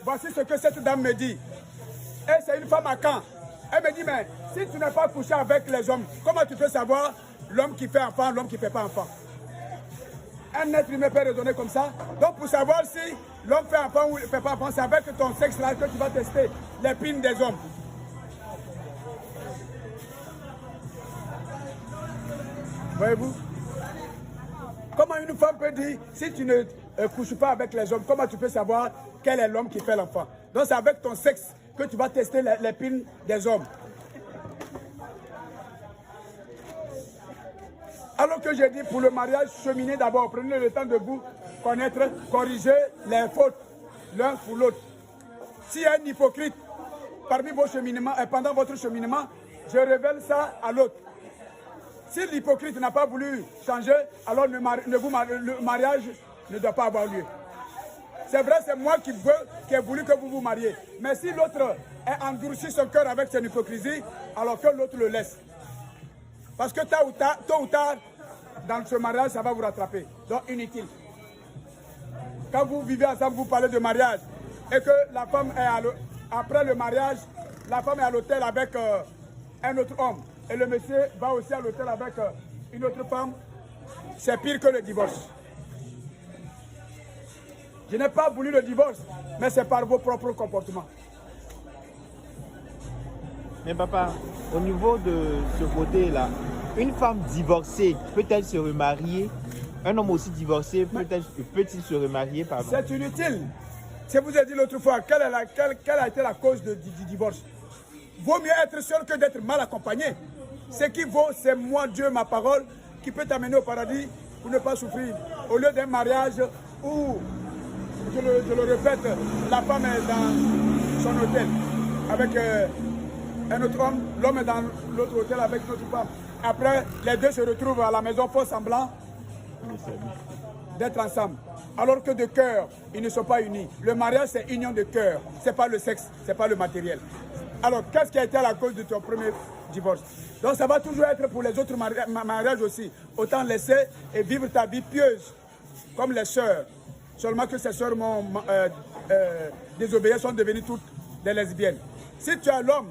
voici ce que cette dame me dit. Et c'est une femme à Caen. Elle me dit, mais si tu n'as pas couché avec les hommes, comment tu peux savoir l'homme qui fait enfant, l'homme qui ne fait pas enfant? Un être humain peut raisonner comme ça. Donc pour savoir si l'homme fait enfant ou ne fait pas enfant, c'est avec ton sexe là que tu vas tester l'épine des hommes. Voyez-vous? Comment une femme peut dire, si tu ne couches pas avec les hommes, comment tu peux savoir quel est l'homme qui fait l'enfant? Donc c'est avec ton sexe que tu vas tester l'épine des hommes. Alors que j'ai dit pour le mariage, cheminez d'abord, prenez le temps de vous connaître, corriger les fautes l'un pour l'autre. S'il y a un hypocrite parmi vos cheminements et pendant votre cheminement, je révèle ça à l'autre. Si l'hypocrite n'a pas voulu changer, alors le mariage ne doit pas avoir lieu. C'est vrai, c'est moi qui ai voulu que vous vous mariez. Mais si l'autre a endurci son cœur avec son hypocrisie, alors que l'autre le laisse. Parce que tôt ou tard, dans ce mariage, ça va vous rattraper. Donc, inutile. Quand vous vivez ensemble, vous parlez de mariage. Et que la femme est après le mariage, la femme est à l'hôtel avec un autre homme. Et le monsieur va aussi à l'hôtel avec une autre femme. C'est pire que le divorce. Je n'ai pas voulu le divorce, mais c'est par vos propres comportements. Mais papa, au niveau de ce côté-là, une femme divorcée peut-elle se remarier? Un homme aussi divorcé peut-il se remarier? C'est inutile. Je vous ai dit l'autre fois, quelle a été la cause du divorce? Vaut mieux être seul que d'être mal accompagné. Ce qui vaut, c'est moi, Dieu, ma parole, qui peut t'amener au paradis pour ne pas souffrir. Au lieu d'un mariage où, je le répète, la femme est dans son hôtel avec un autre homme, l'homme est dans l'autre hôtel avec une autre femme. Après, les deux se retrouvent à la maison, font semblant d'être ensemble. Alors que de cœur, ils ne sont pas unis. Le mariage, c'est union de cœur. Ce n'est pas le sexe, ce n'est pas le matériel. Alors, qu'est-ce qui a été à la cause de ton premier divorce? Donc, ça va toujours être pour les autres mariages aussi. Autant laisser et vivre ta vie pieuse, comme les sœurs. Seulement que ces sœurs m'ont désobéi, sont devenues toutes des lesbiennes. Si tu as l'homme,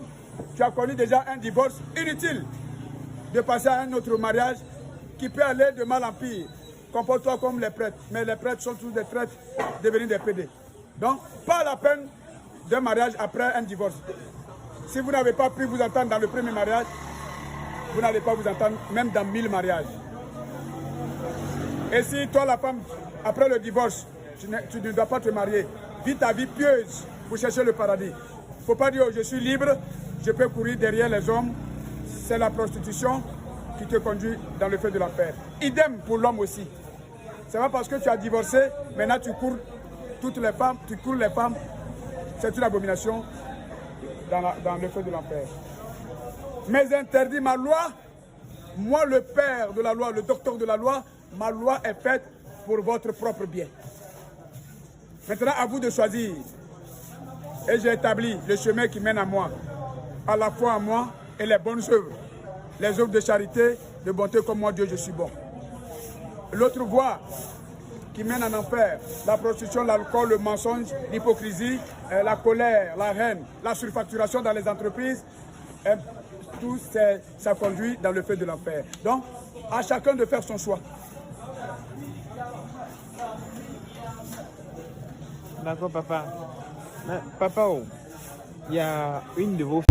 tu as connu déjà un divorce, inutile de passer à un autre mariage qui peut aller de mal en pire. Comporte-toi comme les prêtres. Mais les prêtres sont tous des traîtres devenus des pédés. Donc, pas la peine d'un mariage après un divorce. Si vous n'avez pas pu vous entendre dans le premier mariage, vous n'allez pas vous entendre même dans 1000 mariages. Et si toi, la femme, après le divorce, tu ne dois pas te marier, vis ta vie pieuse pour chercher le paradis. Il ne faut pas dire, oh, je suis libre, je peux courir derrière les hommes. C'est la prostitution qui te conduit dans le feu de l'enfer. Idem pour l'homme aussi. C'est pas parce que tu as divorcé, maintenant tu cours toutes les femmes, tu cours les femmes. C'est une abomination dans le feu de l'enfer. Mais interdit ma loi, moi le père de la loi, le docteur de la loi, ma loi est faite pour votre propre bien. Maintenant à vous de choisir. Et j'ai établi le chemin qui mène à moi, à la foi en moi et les bonnes œuvres. Les œuvres de charité, de bonté comme moi Dieu je suis bon. L'autre voie qui mène en enfer, la prostitution, l'alcool, le mensonge, l'hypocrisie, la colère, la haine, la surfacturation dans les entreprises, tout ça conduit dans le feu de l'enfer. Donc, à chacun de faire son choix. D'accord, papa. Mais, papa, il y a une de vos